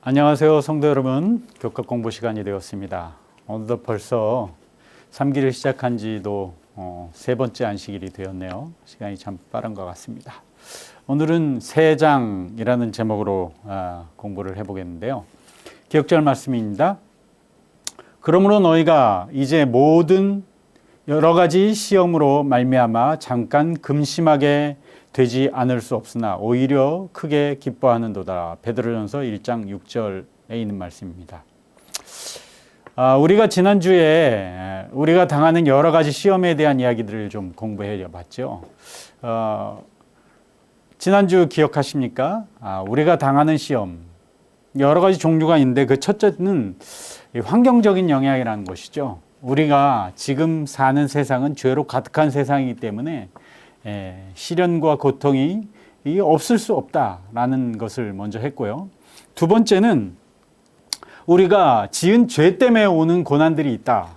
안녕하세요, 성도 여러분. 교과 공부 시간이 되었습니다. 오늘도 벌써 3기를 시작한 지도 세 번째 안식일이 되었네요. 시간이 참 빠른 것 같습니다. 오늘은 세 장이라는 제목으로 공부를 해보겠는데요. 기억절 말씀입니다. 그러므로 너희가 이제 모든 여러 가지 시험으로 말미암아 잠깐 금심하게 되지 않을 수 없으나 오히려 크게 기뻐하는도다. 베드로전서 1장 6절에 있는 말씀입니다. 우리가 지난주에 우리가 당하는 여러 가지 시험에 대한 이야기들을 좀 공부해 봤죠. 지난주 기억하십니까? 우리가 당하는 시험 여러 가지 종류가 있는데 그 첫째는 환경적인 영향이라는 것이죠. 우리가 지금 사는 세상은 죄로 가득한 세상이기 때문에 시련과 고통이 없을 수 없다라는 것을 먼저 했고요. 두 번째는 우리가 지은 죄 때문에 오는 고난들이 있다.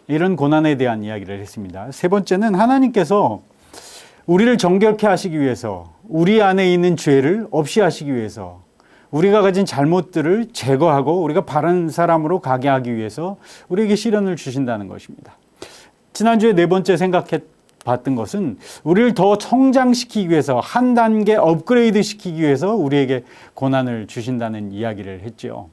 이런 고난에 대한 이야기를 했습니다. 세 번째는 하나님께서 우리를 정결케 하시기 위해서 우리 안에 있는 죄를 없이 하시기 위해서 우리가 가진 잘못들을 제거하고 우리가 바른 사람으로 가게 하기 위해서 우리에게 시련을 주신다는 것입니다. 지난주에 네 번째 봤던 것은 우리를 더 성장시키기 위해서 한 단계 업그레이드 시키기 위해서 우리에게 고난을 주신다는 이야기를 했죠.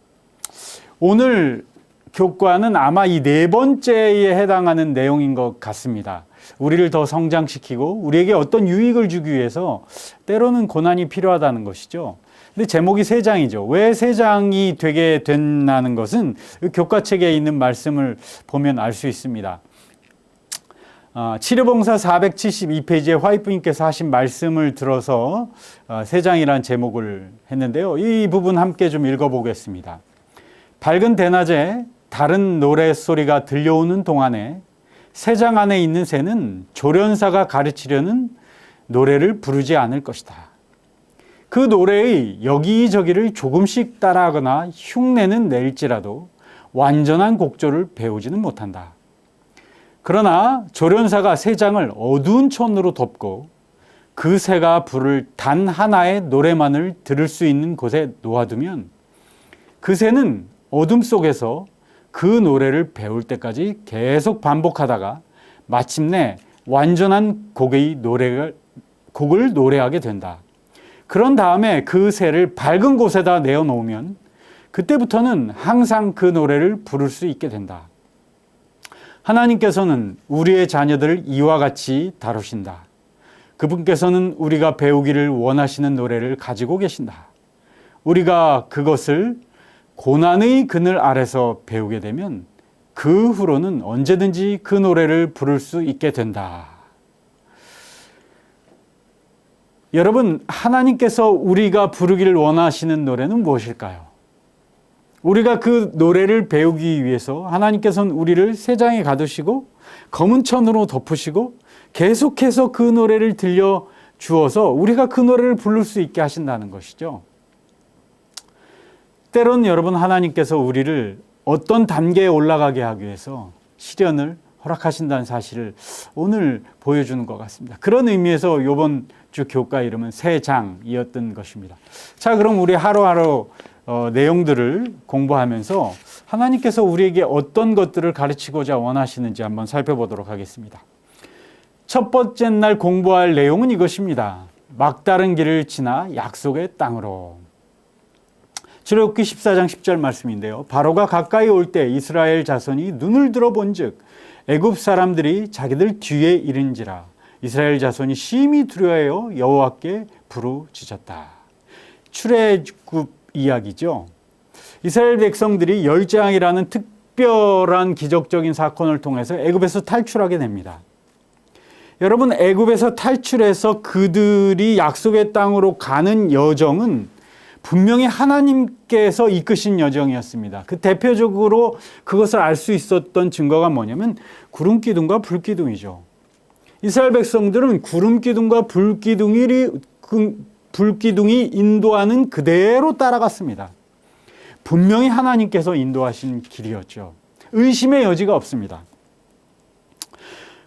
오늘 교과는 아마 이 네 번째에 해당하는 내용인 것 같습니다. 우리를 더 성장시키고 우리에게 어떤 유익을 주기 위해서 때로는 고난이 필요하다는 것이죠. 근데 제목이 세 장이죠. 왜 세 장이 되게 된다는 것은 교과책에 있는 말씀을 보면 알 수 있습니다. 치료봉사 472페이지에 화이프님께서 하신 말씀을 들어서 세 장이라는 제목을 했는데요. 이 부분 함께 좀 읽어보겠습니다. 밝은 대낮에 다른 노랫소리가 들려오는 동안에 세 장 안에 있는 새는 조련사가 가르치려는 노래를 부르지 않을 것이다. 그 노래의 여기저기를 조금씩 따라하거나 흉내는 낼지라도 완전한 곡조를 배우지는 못한다. 그러나 조련사가 세 장을 어두운 천으로 덮고 그 새가 부를 단 하나의 노래만을 들을 수 있는 곳에 놓아두면 그 새는 어둠 속에서 그 노래를 배울 때까지 계속 반복하다가 마침내 완전한 곡을 노래하게 된다. 그런 다음에 그 새를 밝은 곳에다 내어놓으면 그때부터는 항상 그 노래를 부를 수 있게 된다. 하나님께서는 우리의 자녀들을 이와 같이 다루신다. 그분께서는 우리가 배우기를 원하시는 노래를 가지고 계신다. 우리가 그것을 고난의 그늘 아래서 배우게 되면 그 후로는 언제든지 그 노래를 부를 수 있게 된다. 여러분, 하나님께서 우리가 부르기를 원하시는 노래는 무엇일까요? 우리가 그 노래를 배우기 위해서 하나님께서는 우리를 세 장에 가두시고 검은 천으로 덮으시고 계속해서 그 노래를 들려주어서 우리가 그 노래를 부를 수 있게 하신다는 것이죠. 때로는 여러분, 하나님께서 우리를 어떤 단계에 올라가게 하기 위해서 시련을 허락하신다는 사실을 오늘 보여주는 것 같습니다. 그런 의미에서 이번 주 교과 이름은 세 장이었던 것입니다. 자, 그럼 우리 하루하루 내용들을 공부하면서 하나님께서 우리에게 어떤 것들을 가르치고자 원하시는지 한번 살펴보도록 하겠습니다. 첫 번째 날 공부할 내용은 이것입니다. 막다른 길을 지나 약속의 땅으로. 출애굽기 14장 10절 말씀인데요. 바로가 가까이 올 때 이스라엘 자손이 눈을 들어본즉 애굽 사람들이 자기들 뒤에 이른지라. 이스라엘 자손이 심히 두려워하여 여호와께 부르짖었다. 출애굽 이야기죠. 이스라엘 백성들이 열장이라는 특별한 기적적인 사건을 통해서 애굽에서 탈출하게 됩니다. 여러분, 애굽에서 탈출해서 그들이 약속의 땅으로 가는 여정은 분명히 하나님께서 이끄신 여정이었습니다. 그 대표적으로 그것을 알 수 있었던 증거가 뭐냐면 구름기둥과 불기둥이죠. 이스라엘 백성들은 구름기둥과 불기둥이 인도하는 그대로 따라갔습니다. 분명히 하나님께서 인도하신 길이었죠. 의심의 여지가 없습니다.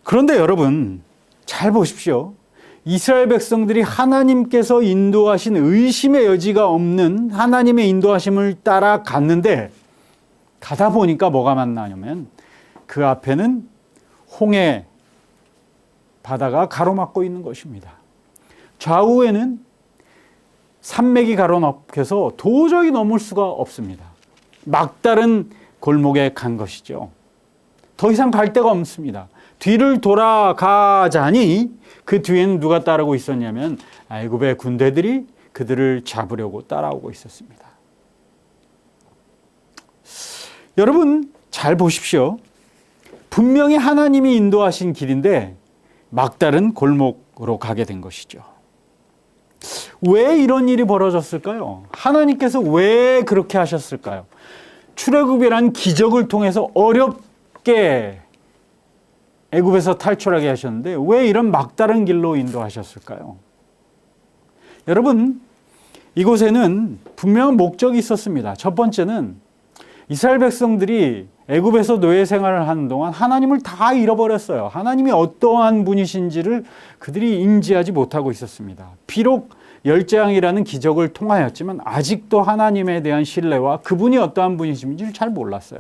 그런데 여러분, 잘 보십시오. 이스라엘 백성들이 하나님께서 인도하신 의심의 여지가 없는 하나님의 인도하심을 따라 갔는데 가다 보니까 뭐가 만나냐면 그 앞에는 홍해 바다가 가로막고 있는 것입니다. 좌우에는 산맥이 가로막혀서 도저히 넘을 수가 없습니다. 막다른 골목에 간 것이죠. 더 이상 갈 데가 없습니다. 뒤를 돌아가자니 그 뒤에는 누가 따르고 있었냐면 애굽의 군대들이 그들을 잡으려고 따라오고 있었습니다. 여러분 잘 보십시오. 분명히 하나님이 인도하신 길인데 막다른 골목으로 가게 된 것이죠. 왜 이런 일이 벌어졌을까요? 하나님께서 왜 그렇게 하셨을까요? 출애굽이란 기적을 통해서 어렵게 애굽에서 탈출하게 하셨는데 왜 이런 막다른 길로 인도하셨을까요? 여러분, 이곳에는 분명한 목적이 있었습니다. 첫 번째는 이스라엘 백성들이 애굽에서 노예 생활을 하는 동안 하나님을 다 잃어버렸어요. 하나님이 어떠한 분이신지를 그들이 인지하지 못하고 있었습니다. 비록 열재앙이라는 기적을 통하였지만 아직도 하나님에 대한 신뢰와 그분이 어떠한 분이신지를 잘 몰랐어요.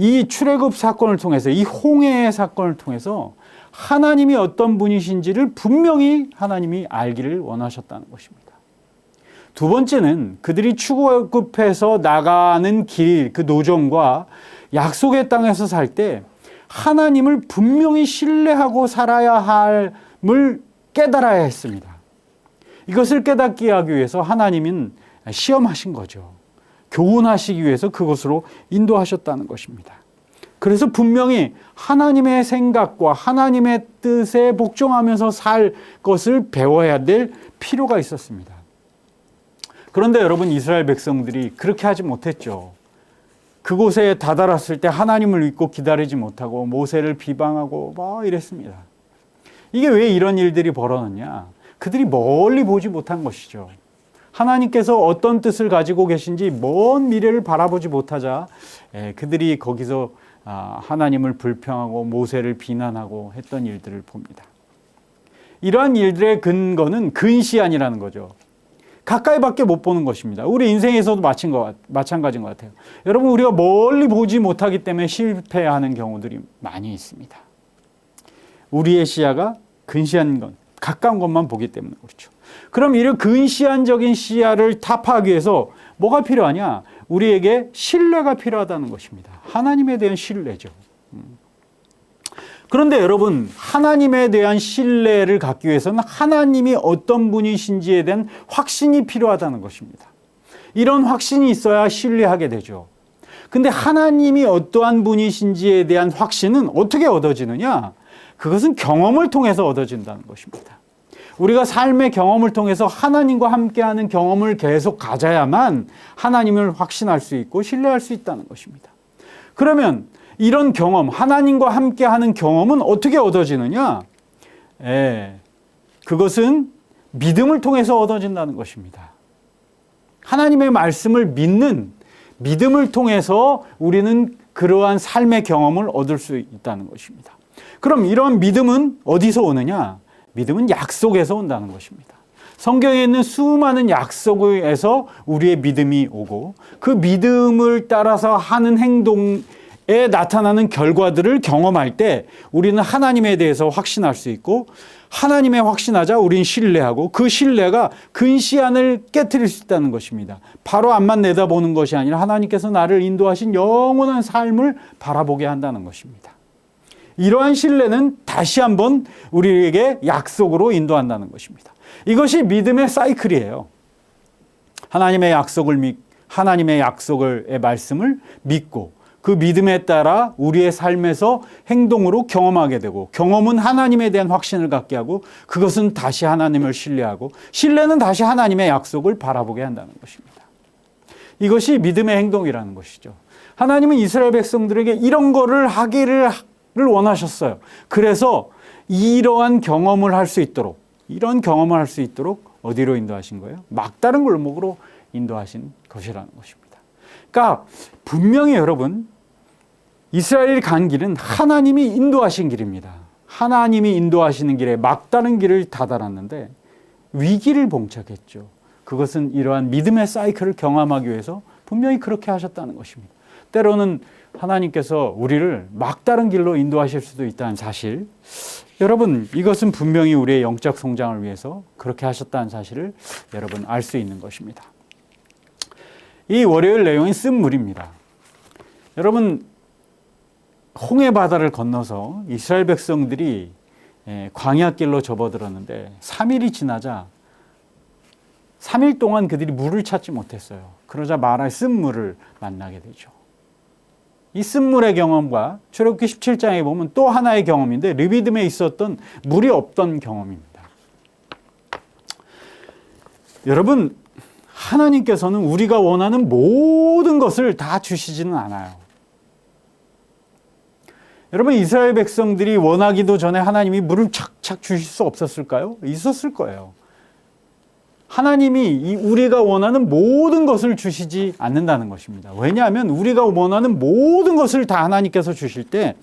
이 출애굽 사건을 통해서, 이 홍해의 사건을 통해서 하나님이 어떤 분이신지를 분명히 하나님이 알기를 원하셨다는 것입니다. 두 번째는 그들이 출애굽해서 나가는 길, 그 노정과 약속의 땅에서 살 때 하나님을 분명히 신뢰하고 살아야 함을 깨달아야 했습니다. 이것을 깨닫게 하기 위해서 하나님은 시험하신 거죠. 교훈하시기 위해서 그곳으로 인도하셨다는 것입니다. 그래서 분명히 하나님의 생각과 하나님의 뜻에 복종하면서 살 것을 배워야 될 필요가 있었습니다. 그런데 여러분, 이스라엘 백성들이 그렇게 하지 못했죠. 그곳에 다다랐을 때 하나님을 믿고 기다리지 못하고 모세를 비방하고 막 이랬습니다. 이게 왜 이런 일들이 벌어졌냐? 그들이 멀리 보지 못한 것이죠. 하나님께서 어떤 뜻을 가지고 계신지 먼 미래를 바라보지 못하자 그들이 거기서 하나님을 불평하고 모세를 비난하고 했던 일들을 봅니다. 이러한 일들의 근거는 근시안이라는 거죠. 가까이밖에 못 보는 것입니다. 우리 인생에서도 마찬가지인 것 같아요. 여러분, 우리가 멀리 보지 못하기 때문에 실패하는 경우들이 많이 있습니다. 우리의 시야가 근시한 것, 가까운 것만 보기 때문에 그렇죠. 그럼 이런 근시안적인 시야를 타파하기 위해서 뭐가 필요하냐? 우리에게 신뢰가 필요하다는 것입니다. 하나님에 대한 신뢰죠. 그런데 여러분, 하나님에 대한 신뢰를 갖기 위해서는 하나님이 어떤 분이신지에 대한 확신이 필요하다는 것입니다. 이런 확신이 있어야 신뢰하게 되죠. 근데 하나님이 어떠한 분이신지에 대한 확신은 어떻게 얻어지느냐? 그것은 경험을 통해서 얻어진다는 것입니다. 우리가 삶의 경험을 통해서 하나님과 함께하는 경험을 계속 가져야만 하나님을 확신할 수 있고 신뢰할 수 있다는 것입니다. 그러면 이런 경험, 하나님과 함께하는 경험은 어떻게 얻어지느냐? 그것은 믿음을 통해서 얻어진다는 것입니다. 하나님의 말씀을 믿는 믿음을 통해서 우리는 그러한 삶의 경험을 얻을 수 있다는 것입니다. 그럼 이런 믿음은 어디서 오느냐? 믿음은 약속에서 온다는 것입니다. 성경에 있는 수많은 약속에서 우리의 믿음이 오고 그 믿음을 따라서 하는 행동에 나타나는 결과들을 경험할 때 우리는 하나님에 대해서 확신할 수 있고 하나님에 확신하자 우리는 신뢰하고 그 신뢰가 근시안을 깨트릴 수 있다는 것입니다. 바로 앞만 내다보는 것이 아니라 하나님께서 나를 인도하신 영원한 삶을 바라보게 한다는 것입니다. 이러한 신뢰는 다시 한번 우리에게 약속으로 인도한다는 것입니다. 이것이 믿음의 사이클이에요. 하나님의 약속의 말씀을 믿고 그 믿음에 따라 우리의 삶에서 행동으로 경험하게 되고 경험은 하나님에 대한 확신을 갖게 하고 그것은 다시 하나님을 신뢰하고 신뢰는 다시 하나님의 약속을 바라보게 한다는 것입니다. 이것이 믿음의 행동이라는 것이죠. 하나님은 이스라엘 백성들에게 이런 거를 하기를 원하셨어요. 그래서 이러한 경험을 할 수 있도록 어디로 인도하신 거예요? 막다른 골목으로 인도하신 것이라는 것입니다. 그러니까 분명히 여러분, 이스라엘이 간 길은 하나님이 인도하신 길입니다. 하나님이 인도하시는 길에 막다른 길을 다다랐는데 위기를 봉착했죠. 그것은 이러한 믿음의 사이클을 경험하기 위해서 분명히 그렇게 하셨다는 것입니다. 때로는 하나님께서 우리를 막다른 길로 인도하실 수도 있다는 사실, 여러분 이것은 분명히 우리의 영적 성장을 위해서 그렇게 하셨다는 사실을 여러분 알 수 있는 것입니다. 이 월요일 내용은 쓴물입니다. 여러분 홍해 바다를 건너서 이스라엘 백성들이 광야길로 접어들었는데 3일이 지나자 3일 동안 그들이 물을 찾지 못했어요. 그러자 마라의 쓴물을 만나게 되죠. 이 쓴물의 경험과 출애굽기 17장에 보면 또 하나의 경험인데 르비딤에 있었던 물이 없던 경험입니다. 여러분 하나님께서는 우리가 원하는 모든 것을 다 주시지는 않아요. 여러분 이스라엘 백성들이 원하기도 전에 하나님이 물을 착착 주실 수 없었을까요? 있었을 거예요. 하나님이 우리가 원하는 모든 것을 주시지 않는다는 것입니다. 왜냐하면 우리가 원하는 모든 것을 다 하나님께서 주실 때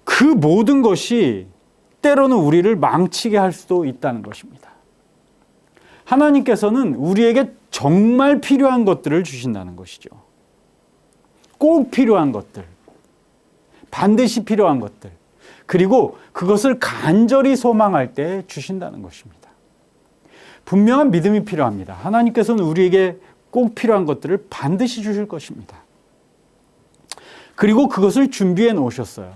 그 모든 것이 때로는 우리를 망치게 할 수도 있다는 것입니다. 하나님께서는 우리에게 정말 필요한 것들을 주신다는 것이죠. 꼭 필요한 것들, 반드시 필요한 것들, 그리고 그것을 간절히 소망할 때 주신다는 것입니다. 분명한 믿음이 필요합니다. 하나님께서는 우리에게 꼭 필요한 것들을 반드시 주실 것입니다. 그리고 그것을 준비해 놓으셨어요.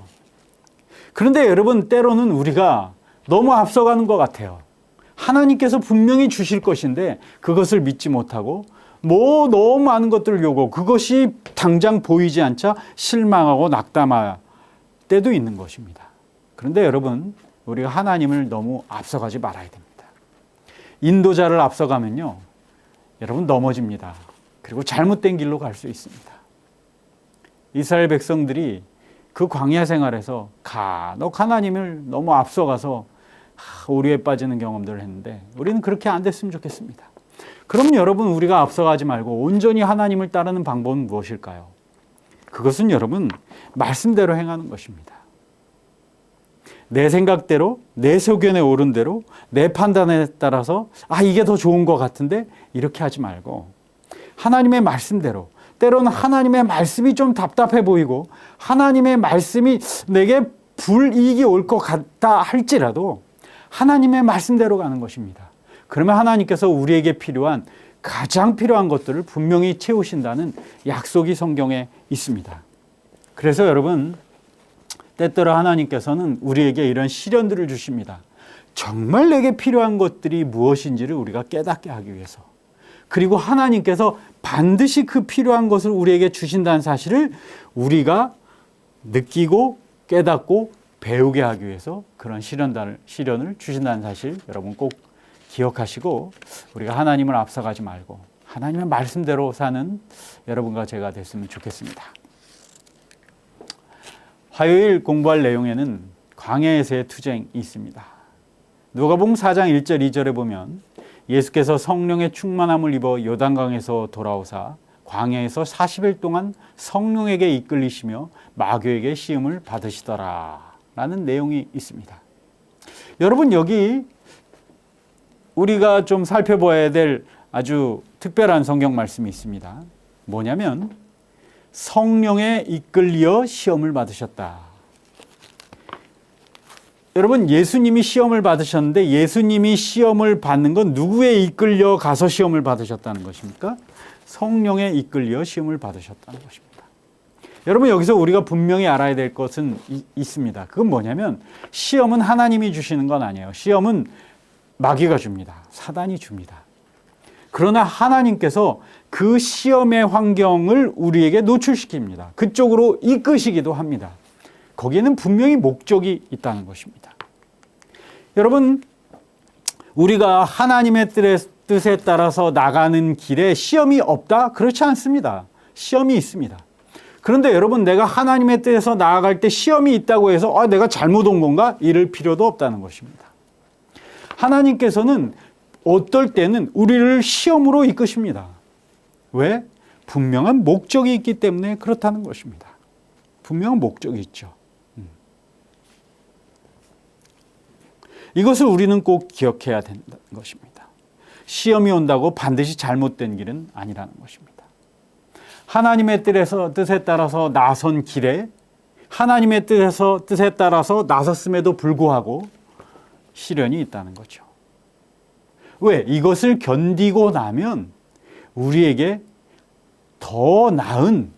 그런데 여러분 때로는 우리가 너무 앞서가는 것 같아요. 하나님께서 분명히 주실 것인데 그것을 믿지 못하고 너무 많은 것들을 요구하고 그것이 당장 보이지 않자 실망하고 낙담할 때도 있는 것입니다. 그런데 여러분 우리가 하나님을 너무 앞서가지 말아야 됩니다. 인도자를 앞서가면요 여러분 넘어집니다. 그리고 잘못된 길로 갈 수 있습니다. 이스라엘 백성들이 그 광야 생활에서 간혹 하나님을 너무 앞서가서 오류에 빠지는 경험들을 했는데 우리는 그렇게 안 됐으면 좋겠습니다. 그럼 여러분 우리가 앞서가지 말고 온전히 하나님을 따르는 방법은 무엇일까요? 그것은 여러분 말씀대로 행하는 것입니다. 내 생각대로, 내 소견에 오른 대로, 내 판단에 따라서 이게 더 좋은 것 같은데 이렇게 하지 말고 하나님의 말씀대로, 때로는 하나님의 말씀이 좀 답답해 보이고 하나님의 말씀이 내게 불이익이 올 것 같다 할지라도 하나님의 말씀대로 가는 것입니다. 그러면 하나님께서 우리에게 필요한 가장 필요한 것들을 분명히 채우신다는 약속이 성경에 있습니다. 그래서 여러분 때때로 하나님께서는 우리에게 이런 시련들을 주십니다. 정말 내게 필요한 것들이 무엇인지를 우리가 깨닫게 하기 위해서. 그리고 하나님께서 반드시 그 필요한 것을 우리에게 주신다는 사실을 우리가 느끼고 깨닫고 배우게 하기 위해서 그런 시련을 주신다는 사실 여러분 꼭 기억하시고 우리가 하나님을 앞서가지 말고 하나님의 말씀대로 사는 여러분과 제가 됐으면 좋겠습니다. 화요일 공부할 내용에는 광야에서의 투쟁이 있습니다. 누가복음 4장 1절 2절에 보면 예수께서 성령의 충만함을 입어 요단강에서 돌아오사 광야에서 40일 동안 성령에게 이끌리시며 마귀에게 시험을 받으시더라 라는 내용이 있습니다. 여러분 여기 우리가 좀 살펴봐야 될 아주 특별한 성경 말씀이 있습니다. 뭐냐면 성령에 이끌려 시험을 받으셨다. 여러분 예수님이 시험을 받으셨는데 예수님이 시험을 받는 건 누구에 이끌려 가서 시험을 받으셨다는 것입니까? 성령에 이끌려 시험을 받으셨다는 것입니다. 여러분 여기서 우리가 분명히 알아야 될 것은 있습니다. 그건 뭐냐면 시험은 하나님이 주시는 건 아니에요. 시험은 마귀가 줍니다. 사단이 줍니다. 그러나 하나님께서 그 시험의 환경을 우리에게 노출시킵니다. 그쪽으로 이끄시기도 합니다. 거기에는 분명히 목적이 있다는 것입니다. 여러분 우리가 하나님의 뜻에 따라서 나가는 길에 시험이 없다? 그렇지 않습니다. 시험이 있습니다. 그런데 여러분 내가 하나님의 뜻에서 나아갈 때 시험이 있다고 해서 내가 잘못 온 건가? 이럴 필요도 없다는 것입니다. 하나님께서는 어떨 때는 우리를 시험으로 이끄십니다. 왜? 분명한 목적이 있기 때문에 그렇다는 것입니다. 분명한 목적이 있죠. 이것을 우리는 꼭 기억해야 된다는 것입니다. 시험이 온다고 반드시 잘못된 길은 아니라는 것입니다. 하나님의 뜻에 따라서 나선 길에 하나님의 뜻에 따라서 나섰음에도 불구하고 시련이 있다는 거죠. 왜? 이것을 견디고 나면 우리에게 더 나은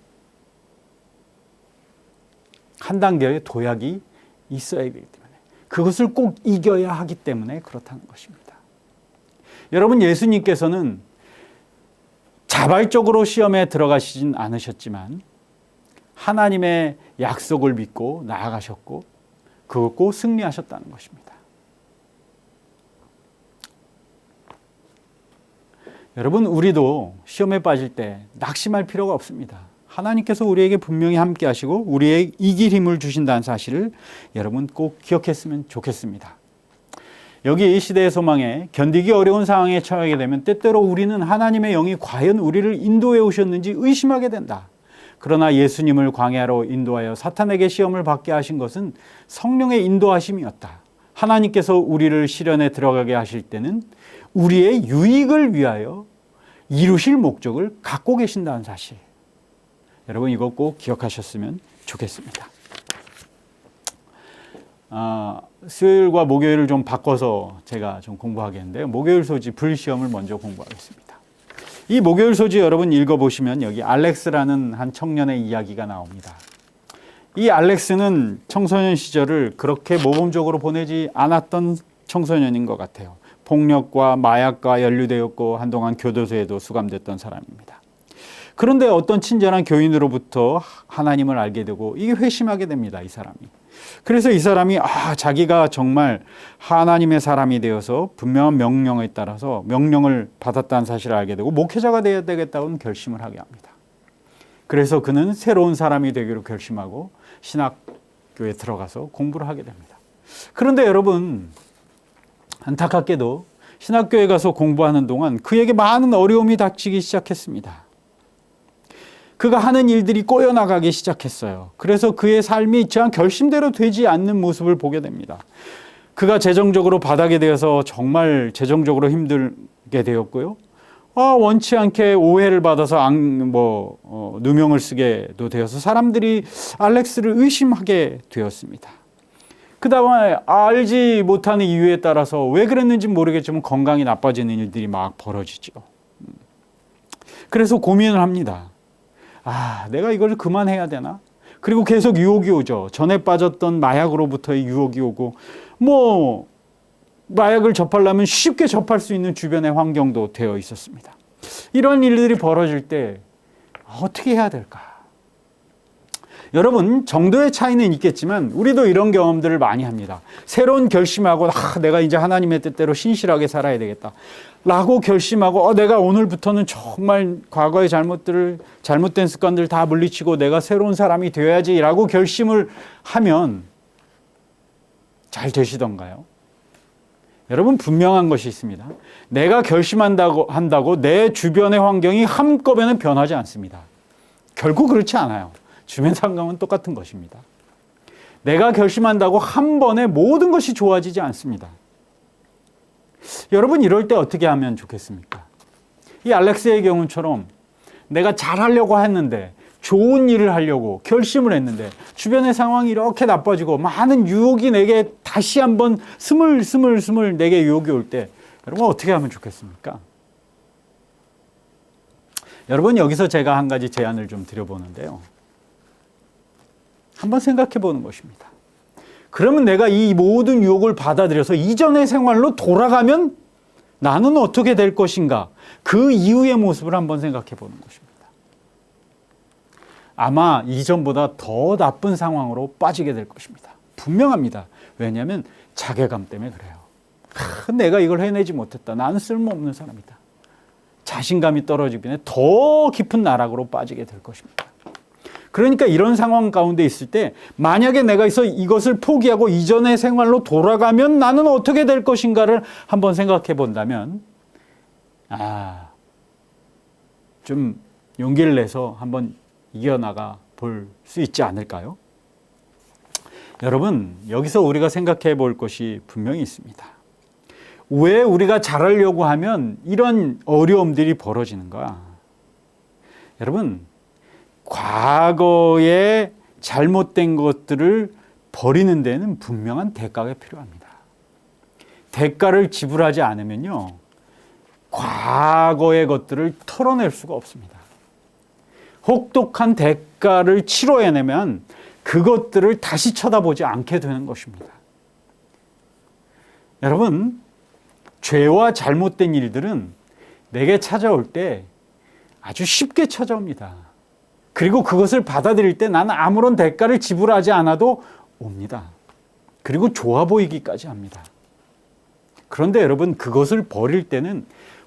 한 단계의 도약이 있어야 되기 때문에 그것을 꼭 이겨야 하기 때문에 그렇다는 것입니다. 여러분, 예수님께서는 자발적으로 시험에 들어가시진 않으셨지만 하나님의 약속을 믿고 나아가셨고 그것 꼭 승리하셨다는 것입니다. 여러분, 우리도 시험에 빠질 때 낙심할 필요가 없습니다. 하나님께서 우리에게 분명히 함께 하시고 우리에게 이길 힘을 주신다는 사실을 여러분 꼭 기억했으면 좋겠습니다. 여기 이 시대의 소망에 견디기 어려운 상황에 처하게 되면 때때로 우리는 하나님의 영이 과연 우리를 인도해 오셨는지 의심하게 된다. 그러나 예수님을 광야로 인도하여 사탄에게 시험을 받게 하신 것은 성령의 인도하심이었다. 하나님께서 우리를 시련에 들어가게 하실 때는 우리의 유익을 위하여 이루실 목적을 갖고 계신다는 사실. 여러분, 이거 꼭 기억하셨으면 좋겠습니다. 수요일과 목요일을 좀 바꿔서 제가 좀 공부하겠는데요. 목요일 소지 불시험을 먼저 공부하겠습니다. 이 목요일 소지 여러분 읽어보시면 여기 알렉스라는 한 청년의 이야기가 나옵니다. 이 알렉스는 청소년 시절을 그렇게 모범적으로 보내지 않았던 청소년인 것 같아요. 폭력과 마약과 연루되었고 한동안 교도소에도 수감됐던 사람입니다. 그런데 어떤 친절한 교인으로부터 하나님을 알게 되고 이게 회심하게 됩니다. 이 사람이. 그래서 이 사람이 자기가 정말 하나님의 사람이 되어서 분명한 명령에 따라서 명령을 받았다는 사실을 알게 되고 목회자가 되어야 되겠다는 결심을 하게 합니다. 그래서 그는 새로운 사람이 되기로 결심하고 신학교에 들어가서 공부를 하게 됩니다. 그런데 여러분, 안타깝게도 신학교에 가서 공부하는 동안 그에게 많은 어려움이 닥치기 시작했습니다. 그가 하는 일들이 꼬여나가기 시작했어요. 그래서 그의 삶이 저 결심대로 되지 않는 모습을 보게 됩니다. 그가 재정적으로 바닥이 되어서 정말 재정적으로 힘들게 되었고요. 원치 않게 오해를 받아서 누명을 쓰게도 되어서 사람들이 알렉스를 의심하게 되었습니다. 그 다음에 알지 못하는 이유에 따라서 왜 그랬는지 모르겠지만 건강이 나빠지는 일들이 막 벌어지죠. 그래서 고민을 합니다. 내가 이걸 그만해야 되나? 그리고 계속 유혹이 오죠. 전에 빠졌던 마약으로부터의 유혹이 오고 마약을 접하려면 쉽게 접할 수 있는 주변의 환경도 되어 있었습니다. 이런 일들이 벌어질 때 어떻게 해야 될까? 여러분, 정도의 차이는 있겠지만 우리도 이런 경험들을 많이 합니다. 새로운 결심하고 내가 이제 하나님의 뜻대로 신실하게 살아야 되겠다 라고 결심하고 내가 오늘부터는 정말 과거의 잘못된 습관들을 다 물리치고 내가 새로운 사람이 되어야지 라고 결심을 하면 잘 되시던가요? 여러분, 분명한 것이 있습니다. 내가 결심한다고 내 주변의 환경이 한꺼번에 변하지 않습니다. 결국 그렇지 않아요. 주변 상황은 똑같은 것입니다. 내가 결심한다고 한 번에 모든 것이 좋아지지 않습니다. 여러분, 이럴 때 어떻게 하면 좋겠습니까? 이 알렉스의 경우처럼 내가 잘하려고 했는데 좋은 일을 하려고 결심을 했는데 주변의 상황이 이렇게 나빠지고 많은 유혹이 내게 다시 한번 스물스물 내게 유혹이 올 때 여러분 어떻게 하면 좋겠습니까? 여러분, 여기서 제가 한 가지 제안을 좀 드려보는데요. 한번 생각해 보는 것입니다. 그러면 내가 이 모든 유혹을 받아들여서 이전의 생활로 돌아가면 나는 어떻게 될 것인가? 그 이후의 모습을 한번 생각해 보는 것입니다. 아마 이전보다 더 나쁜 상황으로 빠지게 될 것입니다. 분명합니다. 왜냐하면 자괴감 때문에 그래요. 내가 이걸 해내지 못했다. 나는 쓸모없는 사람이다. 자신감이 떨어지기 때문에 더 깊은 나락으로 빠지게 될 것입니다. 그러니까 이런 상황 가운데 있을 때 만약에 내가 이것을 포기하고 이전의 생활로 돌아가면 나는 어떻게 될 것인가를 한번 생각해 본다면 좀 용기를 내서 한번 이겨나가 볼 수 있지 않을까요? 여러분, 여기서 우리가 생각해 볼 것이 분명히 있습니다. 왜 우리가 잘하려고 하면 이런 어려움들이 벌어지는가? 여러분, 과거에 잘못된 것들을 버리는 데는 분명한 대가가 필요합니다. 대가를 지불하지 않으면요, 과거의 것들을 털어낼 수가 없습니다. 혹독한 대가를 치러야내면 그것들을 다시 쳐다보지 않게 되는 것입니다. 여러분, 죄와 잘못된 일들은 내게 찾아올 때 아주 쉽게 찾아옵니다. 그리고 그것을 받아들일 때 나는 아무런 대가를 지불하지 않아도 옵니다. 그리고 좋아 보이기까지 합니다. 그런데 여러분, 그것을 버릴 때는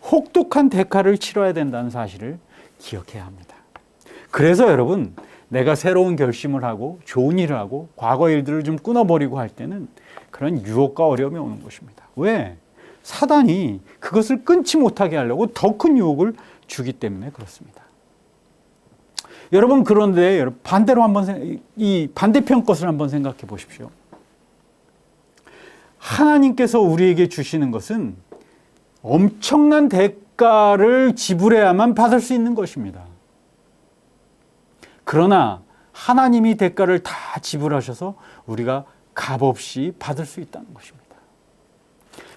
혹독한 대가를 치러야 된다는 사실을 기억해야 합니다. 그래서 여러분, 내가 새로운 결심을 하고 좋은 일을 하고 과거 일들을 좀 끊어버리고 할 때는 그런 유혹과 어려움이 오는 것입니다. 왜? 사단이 그것을 끊지 못하게 하려고 더 큰 유혹을 주기 때문에 그렇습니다. 여러분, 그런데 반대로 이 반대편 것을 한번 생각해 보십시오. 하나님께서 우리에게 주시는 것은 엄청난 대가를 지불해야만 받을 수 있는 것입니다. 그러나 하나님이 대가를 다 지불하셔서 우리가 값없이 받을 수 있다는 것입니다.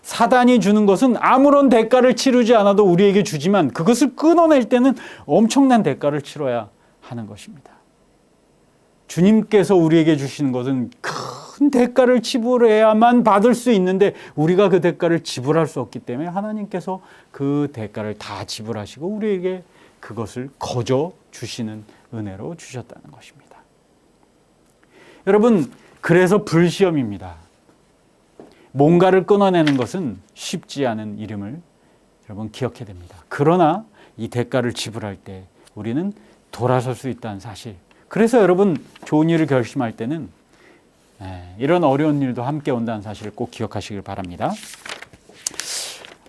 사단이 주는 것은 아무런 대가를 치르지 않아도 우리에게 주지만 그것을 끊어낼 때는 엄청난 대가를 치러야 하는 것입니다. 주님께서 우리에게 주시는 것은 큰 대가를 지불해야만 받을 수 있는데 우리가 그 대가를 지불할 수 없기 때문에 하나님께서 그 대가를 다 지불하시고 우리에게 그것을 거저 주시는 은혜로 주셨다는 것입니다. 여러분, 그래서 불시험입니다. 뭔가를 끊어내는 것은 쉽지 않은 일임을 여러분 기억해야 됩니다. 그러나 이 대가를 지불할 때 우리는 돌아설 수 있다는 사실. 그래서 여러분, 좋은 일을 결심할 때는 이런 어려운 일도 함께 온다는 사실을 꼭 기억하시길 바랍니다.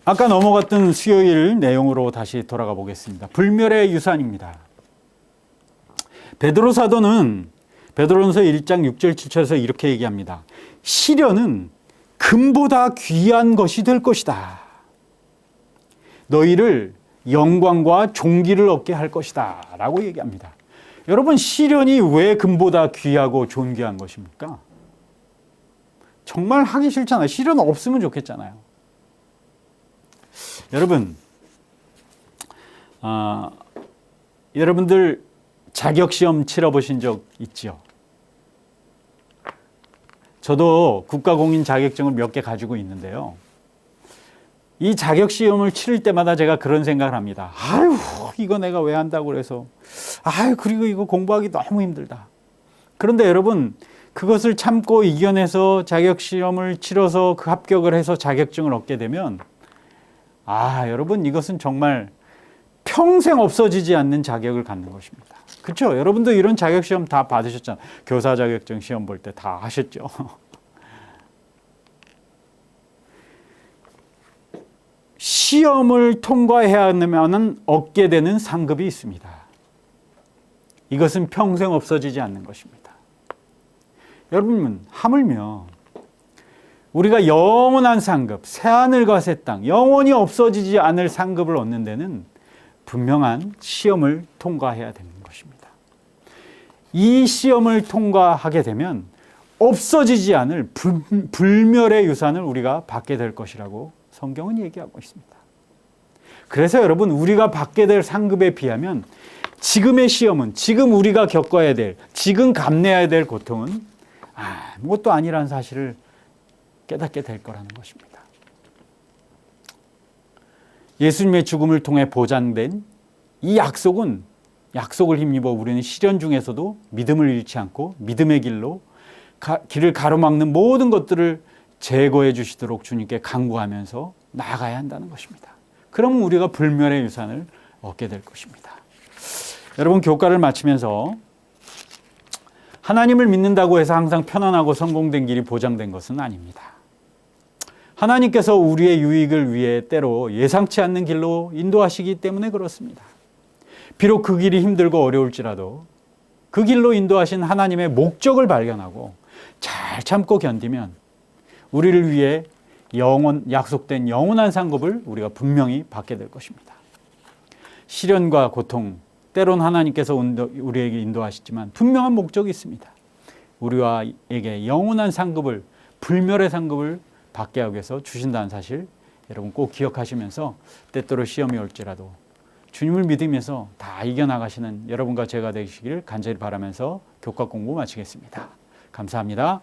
아까 넘어갔던 수요일 내용으로 다시 돌아가 보겠습니다. 불멸의 유산입니다. 베드로 사도는 베드로전서 1장 6절 7절에서 이렇게 얘기합니다. 시련은 금보다 귀한 것이 될 것이다. 너희를 영광과 존귀를 얻게 할 것이다 라고 얘기합니다. 여러분, 시련이 왜 금보다 귀하고 존귀한 것입니까? 정말 하기 싫잖아요. 시련 없으면 좋겠잖아요. 여러분, 여러분들 자격시험 치러보신 적 있죠? 저도 국가공인 자격증을 몇 개 가지고 있는데요. 이 자격시험을 치를 때마다 제가 그런 생각을 합니다. 아유, 이거 내가 왜 한다고 그래서. 아유, 그리고 이거 공부하기 너무 힘들다. 그런데 여러분, 그것을 참고 이겨내서 자격시험을 치러서 그 합격을 해서 자격증을 얻게 되면 여러분, 이것은 정말 평생 없어지지 않는 자격을 갖는 것입니다. 그렇죠? 여러분도 이런 자격시험 다 받으셨잖아요. 교사 자격증 시험 볼 때 다 하셨죠. 시험을 통과해야 하면 얻게 되는 상급이 있습니다. 이것은 평생 없어지지 않는 것입니다. 여러분, 하물며 우리가 영원한 상급, 새하늘과 새 땅, 영원히 없어지지 않을 상급을 얻는 데는 분명한 시험을 통과해야 되는 것입니다. 이 시험을 통과하게 되면 없어지지 않을 불멸의 유산을 우리가 받게 될 것이라고 성경은 얘기하고 있습니다. 그래서 여러분, 우리가 받게 될 상급에 비하면 지금의 시험은, 지금 우리가 겪어야 될, 지금 감내해야 될 고통은 아무것도 아니라는 사실을 깨닫게 될 거라는 것입니다. 예수님의 죽음을 통해 보장된 이 약속을 힘입어 우리는 시련 중에서도 믿음을 잃지 않고 믿음의 길을 가로막는 모든 것들을 제거해 주시도록 주님께 간구하면서 나아가야 한다는 것입니다. 그러면 우리가 불멸의 유산을 얻게 될 것입니다. 여러분, 교과를 마치면서 하나님을 믿는다고 해서 항상 편안하고 성공된 길이 보장된 것은 아닙니다. 하나님께서 우리의 유익을 위해 때로 예상치 않는 길로 인도하시기 때문에 그렇습니다. 비록 그 길이 힘들고 어려울지라도 그 길로 인도하신 하나님의 목적을 발견하고 잘 참고 견디면 우리를 위해 약속된 영원한 상급을 우리가 분명히 받게 될 것입니다. 시련과 고통, 때론 하나님께서 우리에게 인도하시지만 분명한 목적이 있습니다. 우리에게 영원한 상급을, 불멸의 상급을 받게 하기 위해서 주신다는 사실 여러분 꼭 기억하시면서 때때로 시험이 올지라도 주님을 믿으면서 다 이겨나가시는 여러분과 제가 되시기를 간절히 바라면서 교과 공부 마치겠습니다. 감사합니다.